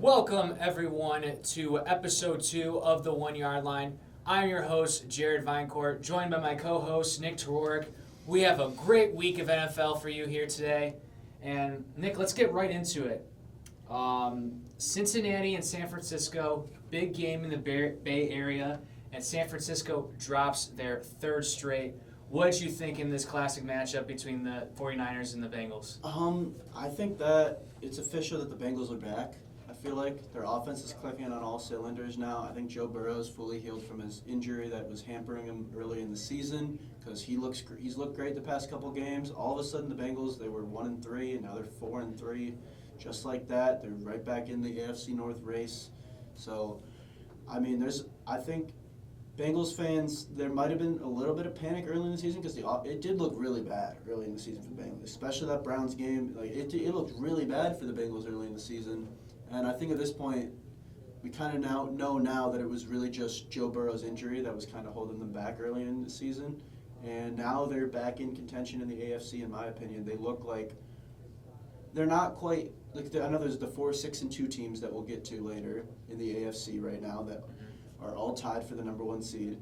Welcome, everyone, to episode 2 of the 1 Yard Line. I'm your host, Jared Vinecourt, joined by my co-host, Nick Teroric. We have a great week of NFL for you here today. And, Nick, let's get right into it. Cincinnati and San Francisco, big game in the Bay Area, and San Francisco drops their third straight. What did you think in this classic matchup between the 49ers and the Bengals? I think that it's official that the Bengals are back. I feel like their offense is clicking on all cylinders now. I think Joe Burrow is fully healed from his injury that was hampering him early in the season because he's looked great the past couple games. All of a sudden, the Bengals, they were 1-3, and now they're 4-3. Just like that, they're right back in the AFC North race. So, I mean, I think Bengals fans, there might have been a little bit of panic early in the season because it did look really bad early in the season for the Bengals, especially that Browns game. Like it looked really bad for the Bengals early in the season. And I think at this point, we kind of know now that it was really just Joe Burrow's injury that was kind of holding them back early in the season. And now they're back in contention in the AFC, in my opinion. They look like they're not quite like I know there's the 4-6-2 teams that we'll get to later in the AFC right now that are all tied for the number 1 seed.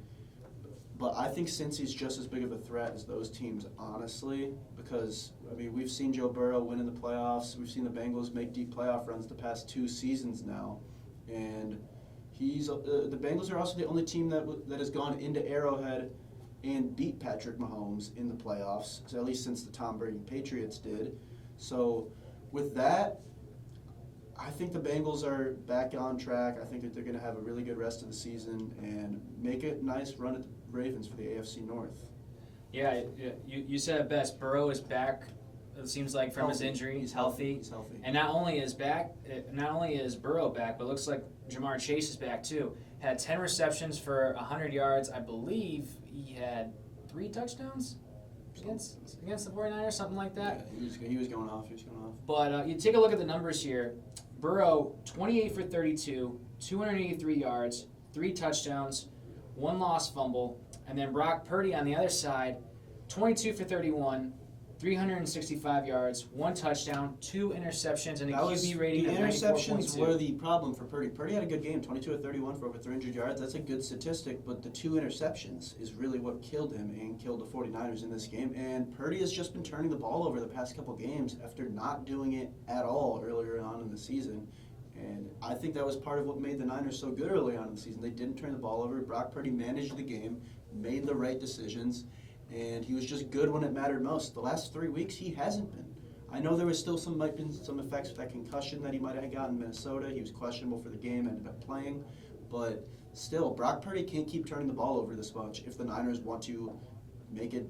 But I think Cincy's just as big of a threat as those teams, honestly, because, I mean, we've seen Joe Burrow win in the playoffs. We've seen the Bengals make deep playoff runs the past 2 seasons now. And the Bengals are also the only team that has gone into Arrowhead and beat Patrick Mahomes in the playoffs, so at least since the Tom Brady Patriots did. So with that, I think the Bengals are back on track. I think that they're going to have a really good rest of the season and make a nice run at the Ravens for the AFC North. Yeah, you said it best. Burrow is back. It seems like from his injury, he's healthy. He's healthy. And not only is Burrow back, but it looks like Jamar Chase is back too. Had 10 receptions for 100 yards. I believe he had 3 touchdowns against the 49ers, something like that. Yeah, he was going off. But you take a look at the numbers here. Burrow, 28 for 32, 283 yards, 3 touchdowns, 1 lost fumble. And then Brock Purdy on the other side, 22 for 31, 365 yards, 1 touchdown, 2 interceptions, and a QB rating of 94.2. The interceptions were the problem for Purdy. Purdy had a good game, 22 of 31 for over 300 yards. That's a good statistic, but the 2 interceptions is really what killed him and killed the 49ers in this game. And Purdy has just been turning the ball over the past couple games after not doing it at all earlier on in the season. And I think that was part of what made the Niners so good early on in the season. They didn't turn the ball over. Brock Purdy managed the game, made the right decisions, and he was just good when it mattered most. The last 3 weeks, he hasn't been. I know there was still some effects of that concussion that he might have gotten in Minnesota. He was questionable for the game, ended up playing. But still, Brock Purdy can't keep turning the ball over this much if the Niners want to make it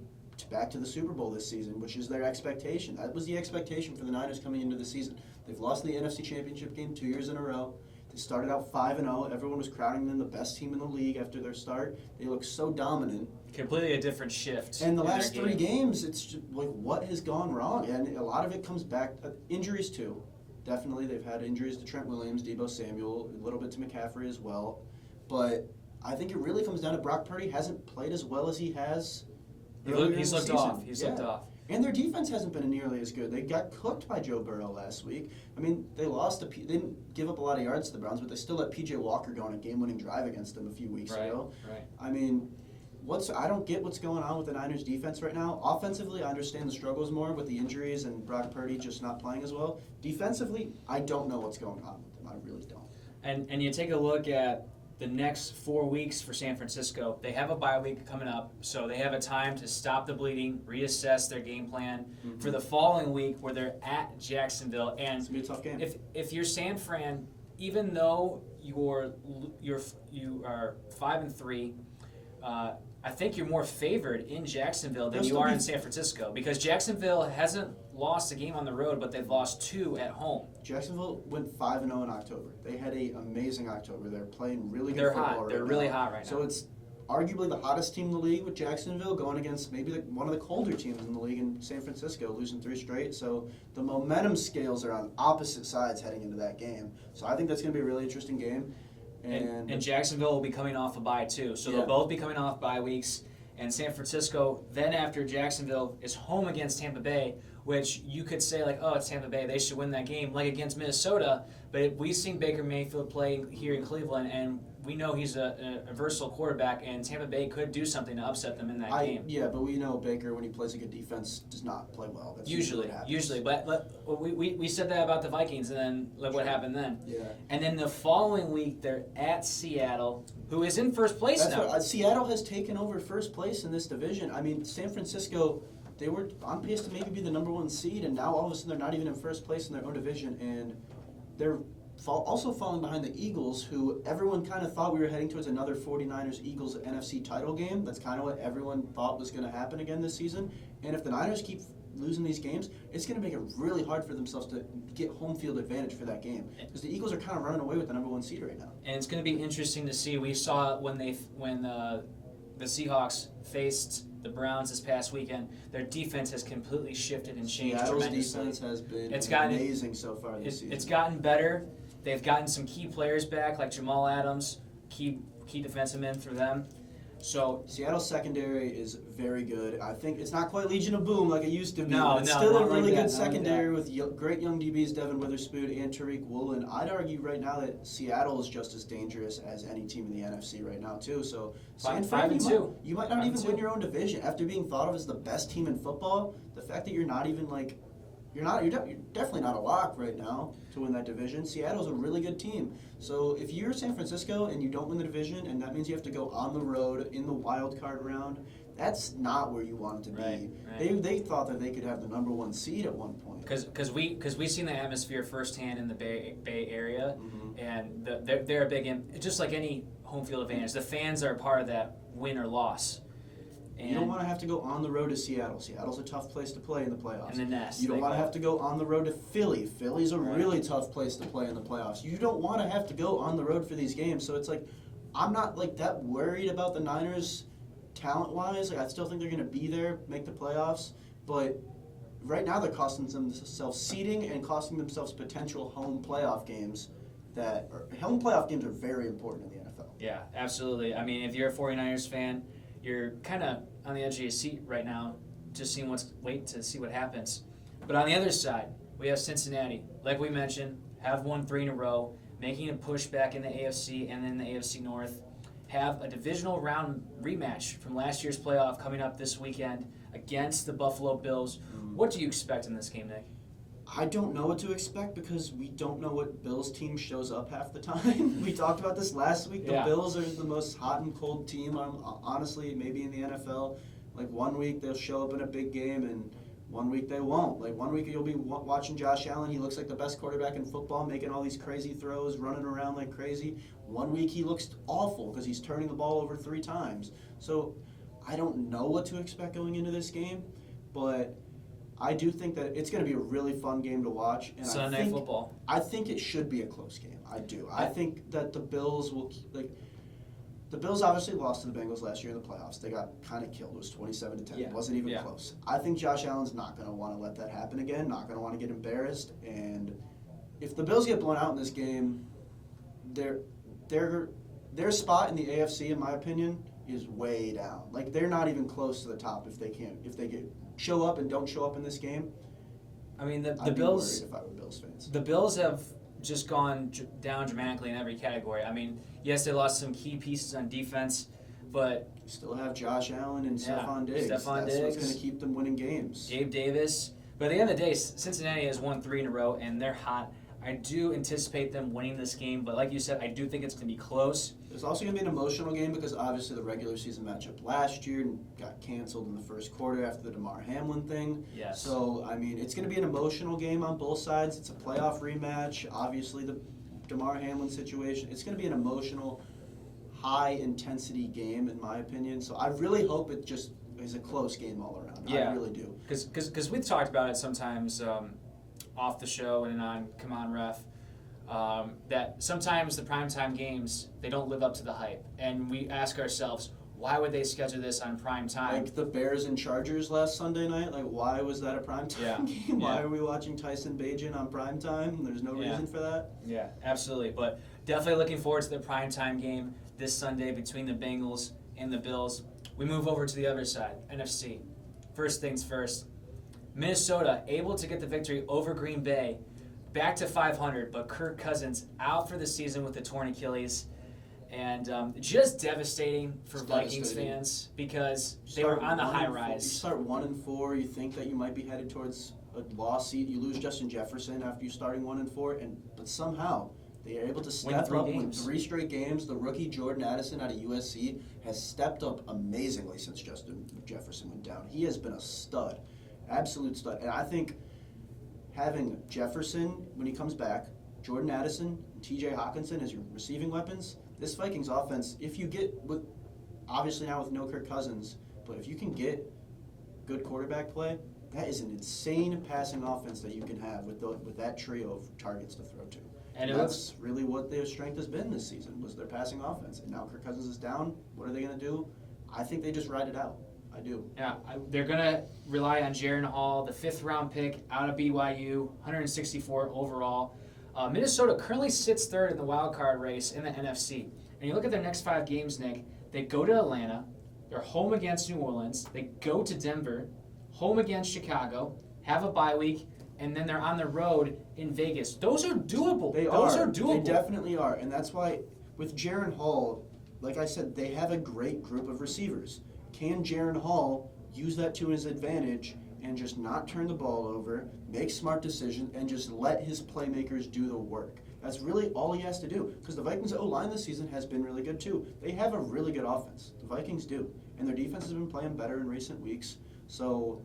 back to the Super Bowl this season, which is their expectation. That was the expectation for the Niners coming into the season. They've lost the NFC Championship game 2 years in a row. They started out 5-0. Everyone was crowning them the best team in the league after their start. They look so dominant. Completely a different shift. And the last 3 games, it's just like what has gone wrong? And a lot of it comes back injuries too. Definitely, they've had injuries to Trent Williams, Deebo Samuel, a little bit to McCaffrey as well. But I think it really comes down to Brock Purdy hasn't played as well as he has. He's looked off. Looked off. And their defense hasn't been nearly as good. They got cooked by Joe Burrow last week. I mean, they didn't give up a lot of yards to the Browns, but they still let P.J. Walker go on a game-winning drive against them a few weeks ago. Right. I mean, I don't get what's going on with the Niners defense right now. Offensively, I understand the struggles more with the injuries and Brock Purdy just not playing as well. Defensively, I don't know what's going on with them. I really don't. And you take a look at the next 4 weeks for San Francisco. They have a bye week coming up, so they have a time to stop the bleeding, reassess their game plan for the following week where they're at Jacksonville. And it's gonna be a tough game. If you're San Fran, even though you are 5-3, I think you're more favored in Jacksonville than you are in San Francisco because Jacksonville hasn't lost a game on the road, but they've lost 2 at home. Jacksonville went 5-0 in October. They had an amazing October. They're playing really good They're football hot. right They're now. really hot right now. So it's arguably the hottest team in the league with Jacksonville going against maybe one of the colder teams in the league in San Francisco, losing 3 straight. So the momentum scales are on opposite sides heading into that game. So I think that's going to be a really interesting game. And Jacksonville will be coming off a bye too. So they'll both be coming off bye weeks. And San Francisco, then after Jacksonville, is home against Tampa Bay, which you could say like, oh, it's Tampa Bay, they should win that game, like against Minnesota. But we've seen Baker Mayfield play here in Cleveland, and we know he's a versatile quarterback, and Tampa Bay could do something to upset them in that game. Yeah, but we know Baker, when he plays a good defense, does not play well. That's Usually. But we said that about the Vikings, and then look what happened then. Yeah. And then the following week, they're at Seattle, who is in first place now. Right. Seattle has taken over first place in this division. I mean, San Francisco, they were on pace to maybe be the number 1 seed, and now all of a sudden they're not even in first place in their own division, and they're also falling behind the Eagles, who everyone kind of thought we were heading towards another 49ers-Eagles NFC title game. That's kind of what everyone thought was going to happen again this season. And if the Niners keep losing these games, it's going to make it really hard for themselves to get home field advantage for that game, because the Eagles are kind of running away with the number 1 seed right now. And it's going to be interesting to see. We saw when the Seahawks faced the Browns this past weekend, their defense has completely shifted and changed tremendously. Seattle's defense has been amazing so far this season. It's gotten better. They've gotten some key players back, like Jamal Adams, key defensive men for them. So Seattle's secondary is very good. I think it's not quite Legion of Boom like it used to be. No, it's still a really good secondary secondary with great young DBs, Devin Witherspoon and Tariq Woolen. I'd argue right now that Seattle is just as dangerous as any team in the NFC right now too. So San Fran, you might not even win your own division after being thought of as the best team in football. The fact that you're not even like you're definitely not a lock right now to win that division. Seattle's a really good team. So if you're San Francisco and you don't win the division, and that means you have to go on the road in the wild card round, that's not where you want it to be. Right. They thought that they could have the number 1 seed at one point. Because we've seen the atmosphere firsthand in the Bay Area, and they're a big just like any home field advantage. The fans are a part of that win or loss. And you don't want to have to go on the road to Seattle. Seattle's a tough place to play in the playoffs. And the nest. You don't want to have to go on the road to Philly. Philly's a really tough place to play in the playoffs. You don't want to have to go on the road for these games. So it's like, I'm not like that worried about the Niners talent-wise. Like, I still think they're going to be there, make the playoffs. But right now they're costing themselves seeding and costing themselves potential home playoff games. Home playoff games are very important in the NFL. Yeah, absolutely. I mean, if you're a 49ers fan, you're kind of on the edge of your seat right now, just wait to see what happens. But on the other side, we have Cincinnati. Like we mentioned, have won 3 in a row, making a push back in the AFC and then the AFC North. Have a divisional round rematch from last year's playoff coming up this weekend against the Buffalo Bills. What do you expect in this game, Nick? I don't know what to expect because we don't know what Bills team shows up half the time. We talked about this last week. The Bills are the most hot and cold team, honestly, maybe in the NFL. Like, one week they'll show up in a big game and one week they won't. Like, one week you'll be watching Josh Allen. He looks like the best quarterback in football, making all these crazy throws, running around like crazy. One week he looks awful because he's turning the ball over 3 times. So I don't know what to expect going into this game, but I do think that it's going to be a really fun game to watch. And Sunday football. I think it should be a close game. I do. I think that the Bills will the Bills obviously lost to the Bengals last year in the playoffs. They got kind of killed. It was 27-10. It wasn't even close. I think Josh Allen's not going to want to let that happen again. Not going to want to get embarrassed. And if the Bills get blown out in this game, their spot in the AFC, in my opinion, is way down. Like, they're not even close to the top if they show up and don't show up in this game. I mean, the I'd Bills. be worried if I were Bills fans. The Bills have just gone down dramatically in every category. I mean, yes, they lost some key pieces on defense, but you still have Josh Allen and Stephon Diggs. That's what's going to keep them winning games. Gabe Davis. But at the end of the day, Cincinnati has won 3 in a row, and they're hot. I do anticipate them winning this game, but like you said, I do think it's going to be close. It's also going to be an emotional game because obviously the regular season matchup last year got canceled in the first quarter after the Damar Hamlin thing. Yes. So, I mean, it's going to be an emotional game on both sides. It's a playoff rematch. Obviously, the Damar Hamlin situation. It's going to be an emotional, high-intensity game, in my opinion. So I really hope it just is a close game all around. Yeah. I really do. Because we've talked about it sometimes off the show and on Come On Ref, that sometimes the primetime games, they don't live up to the hype. And we ask ourselves, why would they schedule this on prime time? Like the Bears and Chargers last Sunday night, like why was that a primetime game? Why are we watching Tyson Bagent on primetime? There's no reason for that. Yeah, absolutely. But definitely looking forward to the primetime game this Sunday between the Bengals and the Bills. We move over to the other side, NFC. First things first, Minnesota able to get the victory over Green Bay, back to 500, but Kirk Cousins out for the season with a torn Achilles. And just devastating for Vikings fans because they were on the high rise. You start 1-4, you think that you might be headed towards a lost seed. You lose Justin Jefferson after you starting 1-4, but somehow they are able to step up, win 3 straight games. The rookie Jordan Addison out of USC has stepped up amazingly since Justin Jefferson went down. He has been a stud, absolute stud. And I think having Jefferson when he comes back, Jordan Addison, and T.J. Hawkinson as your receiving weapons. This Vikings offense, if you get with, obviously now with no Kirk Cousins, but if you can get good quarterback play, that is an insane passing offense that you can have with that trio of targets to throw to. And that's really what their strength has been this season, was their passing offense. And now Kirk Cousins is down. What are they going to do? I think they just ride it out. I do. Yeah, they're going to rely on Jaron Hall, the 5th-round pick out of BYU, 164 overall. Minnesota currently sits 3rd in the wild card race in the NFC. And you look at their next 5 games, Nick, they go to Atlanta, they're home against New Orleans, they go to Denver, home against Chicago, have a bye week, and then they're on the road in Vegas. Those are doable. Those are doable. They definitely are. And that's why with Jaron Hall, like I said, they have a great group of receivers. Can Jaron Hall use that to his advantage and just not turn the ball over, make smart decisions, and just let his playmakers do the work? That's really all he has to do. Because the Vikings' O-line this season has been really good too. They have a really good offense. The Vikings do. And their defense has been playing better in recent weeks. So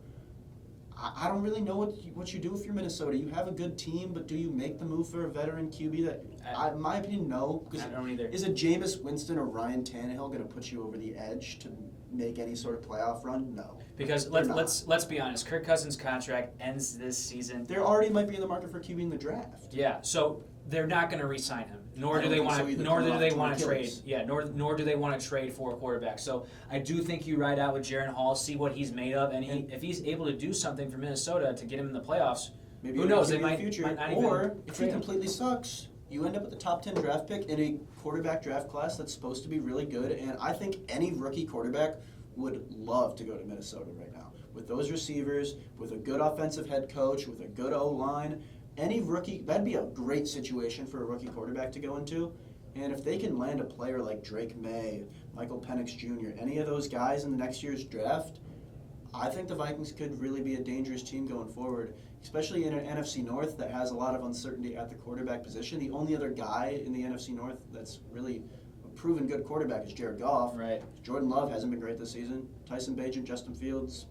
I don't really know what you do if you're Minnesota. You have a good team, but do you make the move for a veteran QB? That, in my opinion, no. I don't either. Is a Jameis Winston or Ryan Tannehill going to put you over the edge to make any sort of playoff run? No. Because let's be honest, Kirk Cousins' contract ends this season. They already might be in the market for QB in the draft. Yeah, so they're not going to re-sign him. Nor do they want to trade. Yeah, nor do they want to trade for a quarterback. So I do think you ride out with Jaron Hall, see what he's made of, and if he's able to do something for Minnesota to get him in the playoffs, maybe who knows? They might not even. Or if he completely sucks, you end up with the top 10 draft pick in a quarterback draft class that's supposed to be really good. And I think any rookie quarterback would love to go to Minnesota right now with those receivers, with a good offensive head coach, with a good O-line. Any rookie, that'd be a great situation for a rookie quarterback to go into. And if they can land a player like Drake May, Michael Penix Jr., any of those guys in the next year's draft, I think the Vikings could really be a dangerous team going forward, especially in an NFC North that has a lot of uncertainty at the quarterback position. The only other guy in the NFC North that's really a proven good quarterback is Jared Goff. Right. Jordan Love hasn't been great this season. Tyson Bagent, Justin Fields,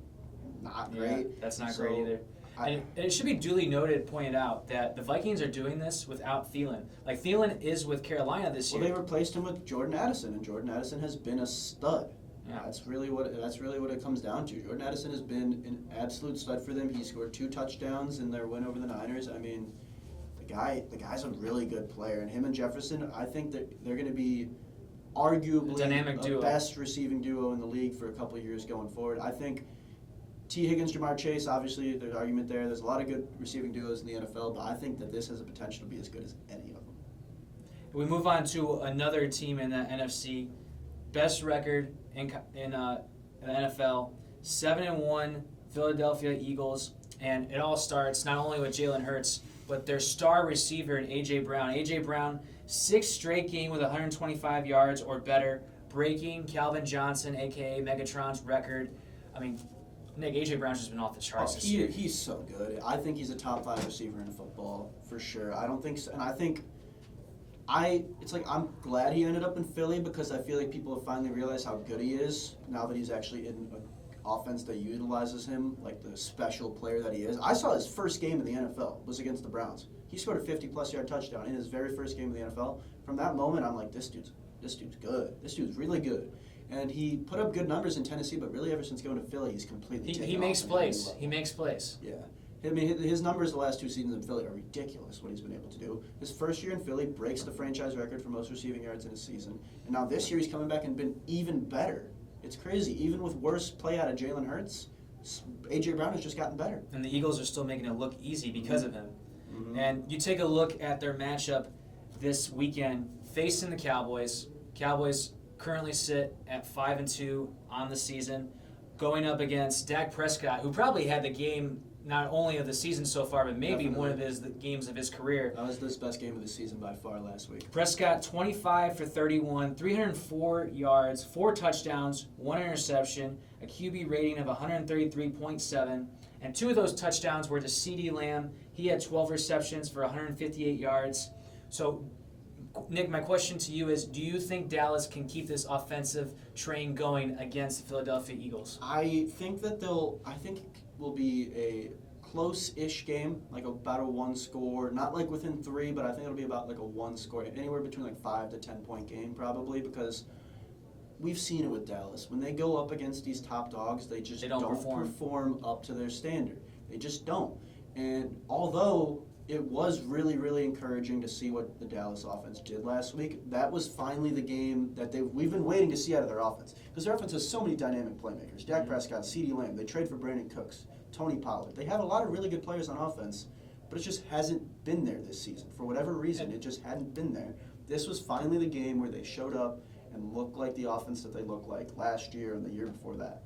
not great. Yeah, that's not great either. And it should be duly pointed out that the Vikings are doing this without Thielen. Like, Thielen is with Carolina this year. Well, they replaced him with Jordan Addison, and Jordan Addison has been a stud. Yeah. That's really what it comes down to. Jordan Addison has been an absolute stud for them. He scored 2 touchdowns in their win over the Niners. I mean, the guy's a really good player, and him and Jefferson, I think that they're going to be arguably the best receiving duo in the league for a couple of years going forward. I think T. Higgins, Jamar Chase, obviously there's argument there. There's a lot of good receiving duos in the NFL, but I think that this has a potential to be as good as any of them. We move on to another team in the NFC. Best record in the NFL, 7-1 Philadelphia Eagles, and it all starts not only with Jalen Hurts, but their star receiver in A.J. Brown. A.J. Brown, 6th straight game with 125 yards or better, breaking Calvin Johnson, a.k.a. Megatron's record. I mean, Nick, A.J. Brown's just been off the charts this year. He's so good. I think he's a top 5 receiver in football, for sure. I don't think so, and I think I'm glad he ended up in Philly because I feel like people have finally realized how good he is now that he's actually in an offense that utilizes him like the special player that he is. I saw his first game in the NFL was against the Browns. He scored a 50-plus yard touchdown in his very first game in the NFL. From that moment, I'm like, this dude's good. This dude's really good. And he put up good numbers in Tennessee, but really ever since going to Philly, he's completely taken off. He makes plays. He makes plays. Yeah. I mean, his numbers the last 2 seasons in Philly are ridiculous, what he's been able to do. His first year in Philly breaks the franchise record for most receiving yards in a season. And now this year he's coming back and been even better. It's crazy. Even with worse play out of Jalen Hurts, A.J. Brown has just gotten better. And the Eagles are still making it look easy because of him. Mm-hmm. And you take a look at their matchup this weekend, facing the Cowboys. Cowboys currently sit at 5-2 on the season, going up against Dak Prescott, who probably had the game not only of the season so far, but maybe Definitely. one of the games of his career. That was his best game of the season by far last week. Prescott, 25 for 31, 304 yards, 4 touchdowns, 1 interception, a QB rating of 133.7, and 2 of those touchdowns were to CeeDee Lamb. He had 12 receptions for 158 yards. So, Nick, my question to you is, do you think Dallas can keep this offensive train going against the Philadelphia Eagles? I think it will be a close-ish game, like about a 1 score, not like within 3, but I think it'll be about like a 1 score, anywhere between like 5 to 10 point game probably, because we've seen it with Dallas. When they go up against these top dogs, they just don't perform up to their standard. They just don't. And although it was really, really encouraging to see what the Dallas offense did last week, that was finally the game that we've been waiting to see out of their offense. Because their offense has so many dynamic playmakers. Dak Prescott, CeeDee Lamb, they trade for Brandon Cooks, Tony Pollard. They have a lot of really good players on offense, but it just hasn't been there this season. For whatever reason, it just hadn't been there. This was finally the game where they showed up and looked like the offense that they looked like last year and the year before that.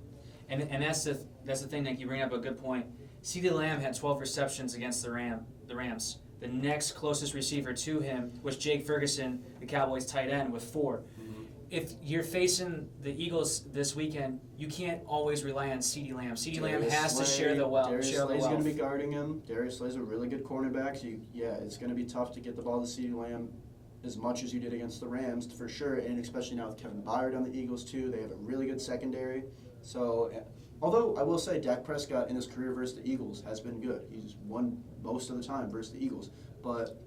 And that's the thing, Nick, you bring up a good point. CeeDee Lamb had 12 receptions against the Rams. The next closest receiver to him was Jake Ferguson, the Cowboys tight end, with 4. Mm-hmm. If you're facing the Eagles this weekend, you can't always rely on CeeDee Lamb. CeeDee Lamb has to share the wealth. Darius Slay's going to be guarding him. Darius Slay's a really good cornerback. So it's going to be tough to get the ball to CeeDee Lamb as much as you did against the Rams, for sure, and especially now with Kevin Byard on the Eagles, too. They have a really good secondary. So, although I will say Dak Prescott in his career versus the Eagles has been good. He's won most of the time versus the Eagles. But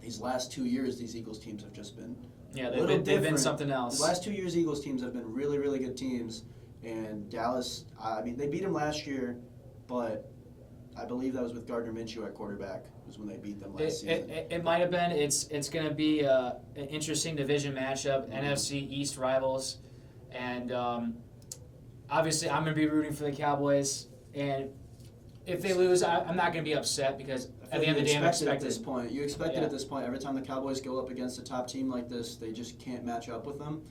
these last 2 years, these Eagles teams have just been they've been something else. The last 2 years, Eagles teams have been really, really good teams. And Dallas, I mean, they beat them last year, but I believe that was with Gardner Minshew at quarterback was when they beat them last season. It might have been. It's going to be an interesting division matchup, NFC East rivals. And obviously, I'm going to be rooting for the Cowboys. And if they lose, I'm not going to be upset because at the end of the day, I'm expected. You expect it at this point. Every time the Cowboys go up against a top team like this, they just can't match up with them.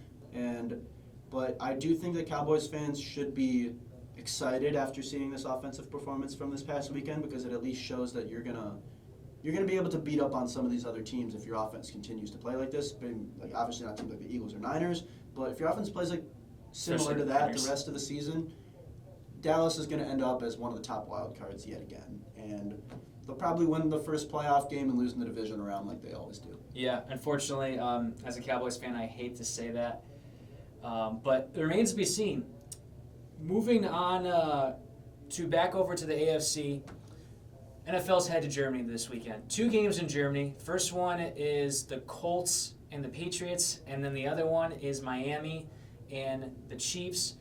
But I do think that Cowboys fans should be excited after seeing this offensive performance from this past weekend, because it at least shows that you're gonna be able to beat up on some of these other teams if your offense continues to play like this. Like obviously not teams like the Eagles or Niners, but if your offense plays like similar to that the rest of the season, Dallas is going to end up as one of the top wild cards yet again, and they'll probably win the first playoff game and lose in the division round like they always do. Yeah, unfortunately, as a Cowboys fan, I hate to say that, but it remains to be seen. Moving on to back over to the AFC, NFL's head to Germany this weekend. 2 games in Germany. First one is the Colts and the Patriots, and then the other one is Miami and the Chiefs.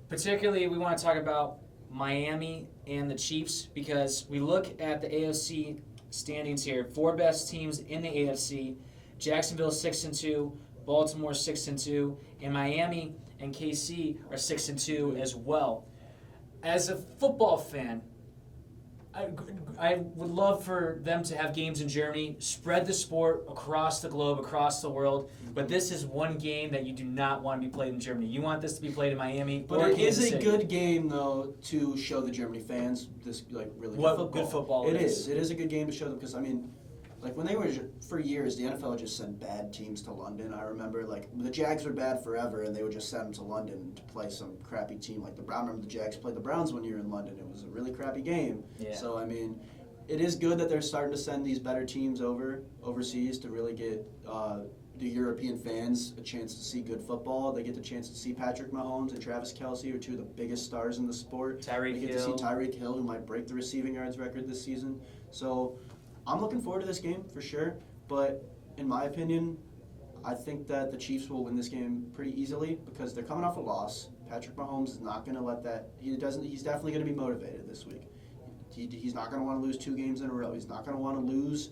Particularly, we want to talk about Miami and the Chiefs because we look at the AFC standings here. 4 best teams in the AFC. Jacksonville 6-2, Baltimore 6-2, and Miami and KC are 6-2 as well. As a football fan, I would love for them to have games in Germany, spread the sport across the globe, across the world, but this is one game that you do not want to be played in Germany. You want this to be played in Miami or Kansas City. But it is a good game, though, to show the Germany fans this really good football. Good football it is. It is a good game to show them because, I mean, like when they were, for years, the NFL would just send bad teams to London. I remember, like, the Jags were bad forever, and they would just send them to London to play some crappy team. Like, I remember the Jags played the Browns one year in London. It was a really crappy game. Yeah. So, I mean, it is good that they're starting to send these better teams overseas to really get the European fans a chance to see good football. They get the chance to see Patrick Mahomes and Travis Kelce, who are 2 of the biggest stars in the sport. They get to see Tyreek Hill, who might break the receiving yards record this season. So I'm looking forward to this game for sure. But in my opinion, I think that the Chiefs will win this game pretty easily because they're coming off a loss. Patrick Mahomes is not going to let that. He's definitely going to be motivated this week. He's not going to want to lose 2 games in a row. He's not going to want to lose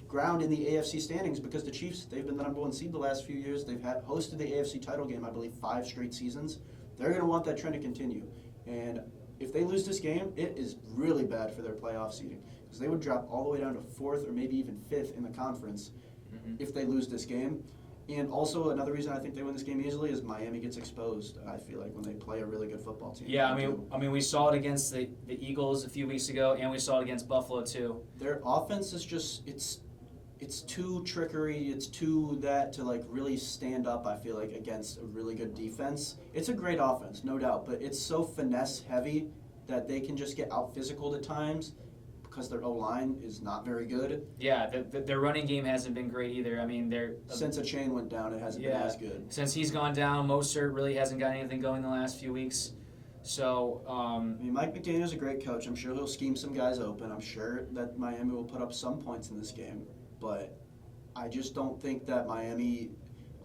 ground in the AFC standings because the Chiefs, they've been the number 1 seed the last few years. They've hosted the AFC title game, I believe, 5 straight seasons. They're going to want that trend to continue. And if they lose this game, it is really bad for their playoff seeding because they would drop all the way down to 4th or maybe even 5th in the conference if they lose this game. And also another reason I think they win this game easily is Miami gets exposed. I feel like when they play a really good football team. Yeah, I mean, we saw it against the Eagles a few weeks ago, and we saw it against Buffalo too. Their offense is just it's too trickery. It's too that to like really stand up. I feel like against a really good defense. It's a great offense, no doubt, but it's so finesse heavy that they can just get out physical at times. Because their O-line is not very good. Yeah, their running game hasn't been great either. I mean, since a chain went down, it hasn't been as good. Since he's gone down, Mostert really hasn't got anything going the last few weeks. So, I mean, Mike McDaniel's a great coach. I'm sure he'll scheme some guys open. I'm sure that Miami will put up some points in this game. But I just don't think that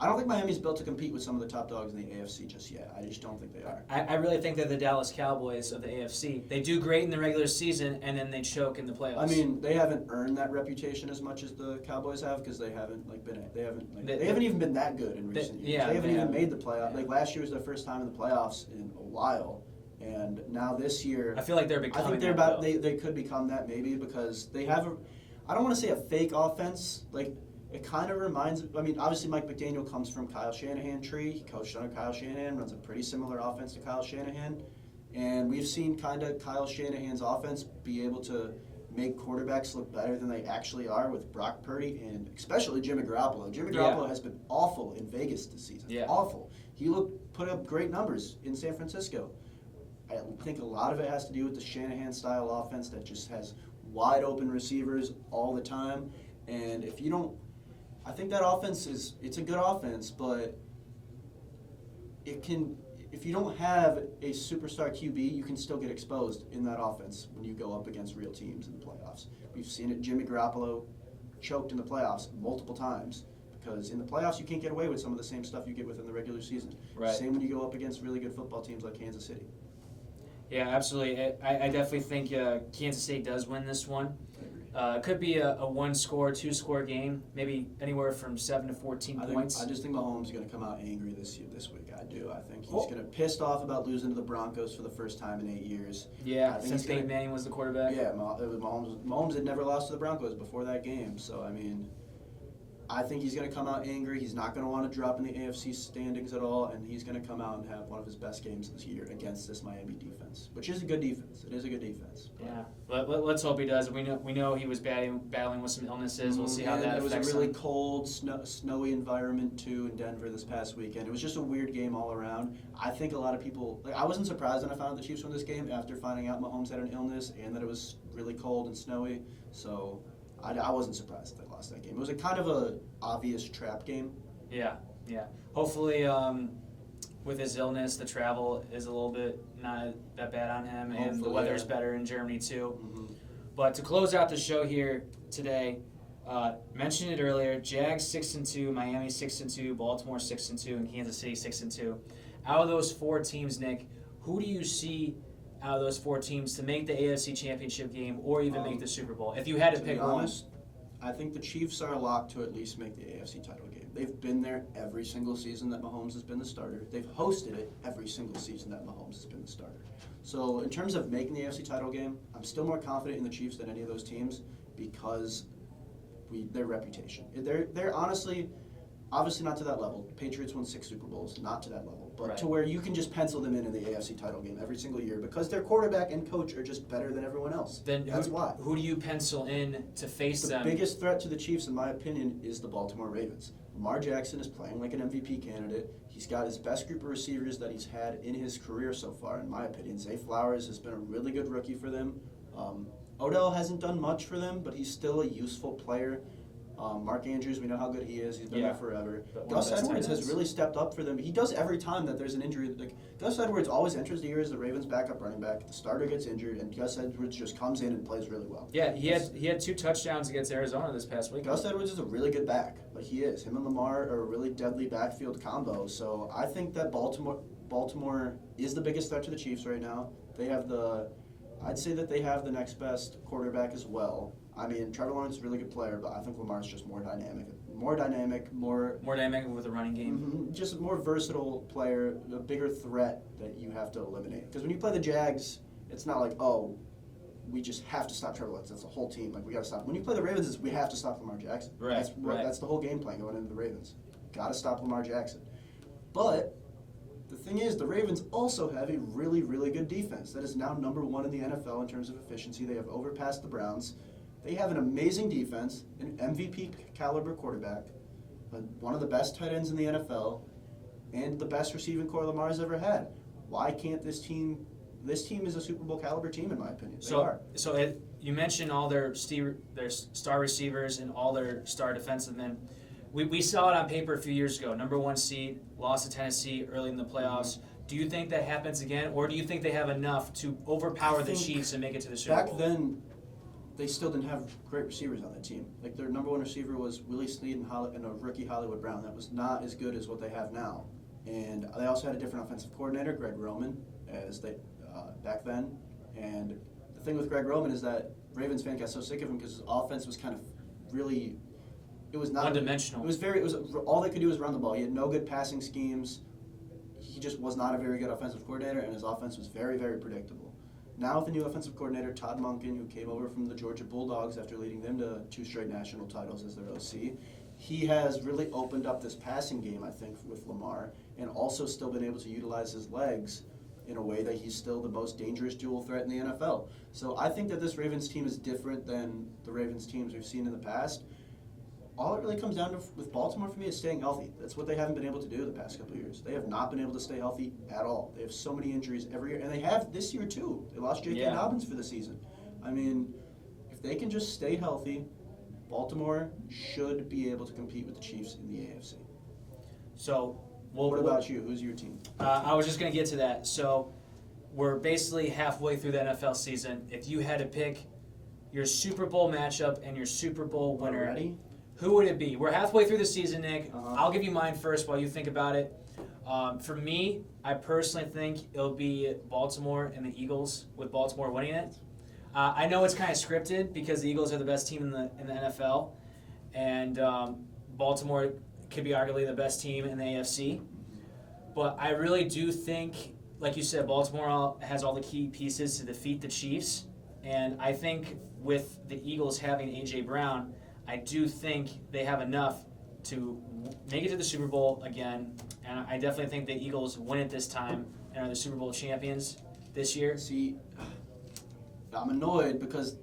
I don't think Miami's built to compete with some of the top dogs in the AFC just yet. I just don't think they are. I really think they're the Dallas Cowboys of the AFC. They do great in the regular season, and then they choke in the playoffs. I mean, they haven't earned that reputation as much as the Cowboys have because they haven't even been that good in recent years. They haven't even made the playoffs. Like last year was their first time in the playoffs in a while, and now this year, I feel like they're becoming. I think they're about. They could become that maybe because they have I don't want to say a fake offense like. It kind of reminds. I mean, obviously Mike McDaniel comes from Kyle Shanahan tree. He coached under Kyle Shanahan, runs a pretty similar offense to Kyle Shanahan, and we've seen kind of Kyle Shanahan's offense be able to make quarterbacks look better than they actually are with Brock Purdy and especially Jimmy Garoppolo. Jimmy Garoppolo has been awful in Vegas this season. Yeah. Awful. He put up great numbers in San Francisco. I think a lot of it has to do with the Shanahan style offense that just has wide open receivers all the time, and if you don't. I think that offense it's a good offense, but if you don't have a superstar QB, you can still get exposed in that offense when you go up against real teams in the playoffs. We've seen it. Jimmy Garoppolo choked in the playoffs multiple times because in the playoffs you can't get away with some of the same stuff you get within the regular season. Right. Same when you go up against really good football teams like Kansas City. Yeah, absolutely. I definitely think Kansas City does win this one. It could be a one-score, two-score game, maybe anywhere from 7 to 14 points. I just think Mahomes is going to come out angry this week. I do. I think he's going to pissed off about losing to the Broncos for the first time in 8 years. Yeah, since Peyton Manning was the quarterback. Yeah, Mahomes had never lost to the Broncos before that game. So, I mean, I think he's going to come out angry. He's not going to want to drop in the AFC standings at all, and he's going to come out and have one of his best games this year against this Miami defense, which is a good defense. It is a good defense. Yeah, let's hope he does. We know he was battling with some illnesses. We'll see how that affects him. It was a really cold, snowy environment too in Denver this past weekend. It was just a weird game all around. I think a lot of people I wasn't surprised when I found out the Chiefs won this game after finding out Mahomes had an illness and that it was really cold and snowy. So. I wasn't surprised that they lost that game. It was a kind of a obvious trap game. Yeah. Hopefully, with his illness, the travel is a little bit not that bad on him, and the weather's better in Germany too. Mm-hmm. But to close out the show here today, mentioned it earlier: Jags 6-2, Miami 6-2, Baltimore 6-2, and Kansas City 6-2. Out of those four teams, Nick, who do you see out of those four teams to make the AFC Championship game or even make the Super Bowl? If you had to pick one. I think the Chiefs are locked to at least make the AFC title game. They've been there every single season that Mahomes has been the starter. They've hosted it every single season that Mahomes has been the starter. So in terms of making the AFC title game, I'm still more confident in the Chiefs than any of those teams because their reputation. They're honestly, obviously not to that level. The Patriots won 6 Super Bowls, not to that level. But to where you can just pencil them in the AFC title game every single year because their quarterback and coach are just better than everyone else. That's why. Who do you pencil in to face them? The biggest threat to the Chiefs, in my opinion, is the Baltimore Ravens. Lamar Jackson is playing like an MVP candidate. He's got his best group of receivers that he's had in his career so far, in my opinion. Zay Flowers has been a really good rookie for them. Odell hasn't done much for them, but he's still a useful player. Mark Andrews, we know how good he is. He's been there forever. Gus Edwards has really stepped up for them. He does every time that there's an injury. Like Gus Edwards always enters the year as the Ravens' backup running back. The starter gets injured, and Gus Edwards just comes in and plays really well. Yeah, he had 2 touchdowns against Arizona this past week. Gus Edwards is a really good back. Like he is. Him and Lamar are a really deadly backfield combo. So I think that Baltimore is the biggest threat to the Chiefs right now. I'd say that they have the next best quarterback as well. I mean, Trevor Lawrence is a really good player, but I think Lamar's just more dynamic more dynamic with a running game. Mm-hmm, just a more versatile player, a bigger threat that you have to eliminate. Because when you play the Jags, it's not like, oh, we just have to stop Trevor Lawrence. That's the whole team. Like, we got to stop. When you play the Ravens, we have to stop Lamar Jackson. Right. That's the whole game plan going into the Ravens. Got to stop Lamar Jackson. But the thing is, the Ravens also have a really, really good defense that is now number 1 in the NFL in terms of efficiency. They have overpassed the Browns. They have an amazing defense, an MVP caliber quarterback, one of the best tight ends in the NFL, and the best receiving core Lamar's ever had. Why can't this team? This team is a Super Bowl caliber team, in my opinion. They are. You mentioned all their star receivers and all their star defensive men. We saw it on paper a few years ago. Number 1 seed, lost to Tennessee early in the playoffs. Mm-hmm. Do you think that happens again, or do you think they have enough to overpower the Chiefs and make it to the Super Bowl? Back then, they still didn't have great receivers on that team. Like, their number 1 receiver was Willie Snead and a rookie Hollywood Brown. That was not as good as what they have now. And they also had a different offensive coordinator, Greg Roman, back then. And the thing with Greg Roman is that Ravens fans got so sick of him because his offense was kind of really, it was not one-dimensional. All they could do was run the ball. He had no good passing schemes. He just was not a very good offensive coordinator, and his offense was very, very predictable. Now with the new offensive coordinator, Todd Monken, who came over from the Georgia Bulldogs after leading them to 2 straight national titles as their OC, he has really opened up this passing game, I think, with Lamar, and also still been able to utilize his legs in a way that he's still the most dangerous dual threat in the NFL. So I think that this Ravens team is different than the Ravens teams we've seen in the past. All it really comes down to with Baltimore for me is staying healthy. That's what they haven't been able to do the past couple of years. They have not been able to stay healthy at all. They have so many injuries every year, and they have this year too. They lost J.K. Dobbins for the season. I mean, if they can just stay healthy, Baltimore should be able to compete with the Chiefs in the AFC. So, what about you? Who's your team? I was just going to get to that. So, we're basically halfway through the NFL season. If you had to pick your Super Bowl matchup and your Super Bowl winner, Already? Who would it be? We're halfway through the season, Nick. Uh-huh. I'll give you mine first while you think about it. For me, I personally think it'll be Baltimore and the Eagles, with Baltimore winning it. I know it's kind of scripted because the Eagles are the best team in the NFL, and Baltimore could be arguably the best team in the AFC. But I really do think, like you said, Baltimore has all the key pieces to defeat the Chiefs, and I think with the Eagles having A.J. Brown, I do think they have enough to make it to the Super Bowl again, and I definitely think the Eagles win it this time and are the Super Bowl champions this year. See, I'm annoyed because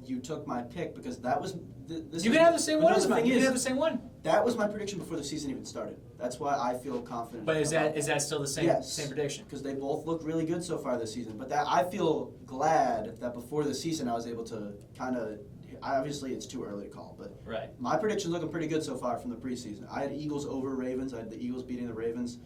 you took my pick because that was you can have the same one as mine. You can have the same one. That was my prediction before the season even started. That's why I feel confident. But is that still the same same prediction? Because they both look really good so far this season. But I feel glad that before the season I was able to kind of. Obviously, it's too early to call, but my prediction's looking pretty good so far from the preseason. I had Eagles over Ravens. I had the Eagles beating the Ravens.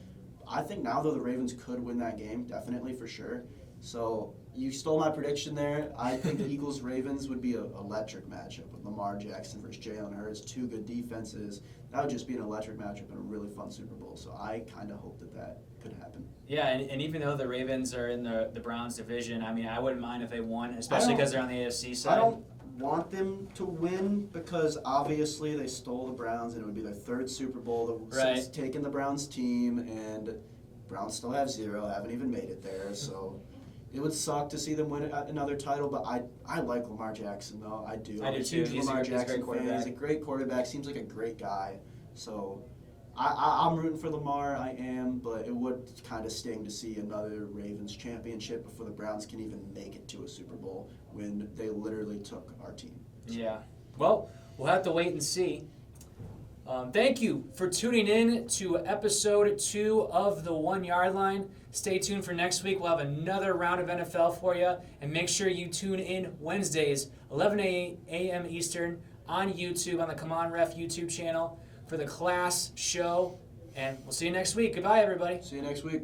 I think now, though, the Ravens could win that game, definitely, for sure. So you stole my prediction there. I think Eagles-Ravens would be an electric matchup with Lamar Jackson versus Jalen Hurts, 2 good defenses. That would just be an electric matchup and a really fun Super Bowl. So I kind of hope that could happen. Yeah, and even though the Ravens are in the Browns division, I mean, I wouldn't mind if they won, especially because they're on the AFC side. I don't want them to win because obviously they stole the Browns and it would be their 3rd Super Bowl since taking the Browns team, and Browns still have 0, haven't even made it there, so it would suck to see them win another title, but I like Lamar Jackson though. I do. I do too. He's Lamar Jackson fan. He's a great quarterback, seems like a great guy. So I'm rooting for Lamar, I am, but it would kind of sting to see another Ravens championship before the Browns can even make it to a Super Bowl when they literally took our team. Yeah. Well, we'll have to wait and see. Thank you for tuning in to episode 2 of the 1 Yard Line. Stay tuned for next week. We'll have another round of NFL for you. And make sure you tune in Wednesdays, 11 a.m. Eastern, on YouTube, on the Come On Ref YouTube channel for the Class Show. And we'll see you next week. Goodbye, everybody. See you next week.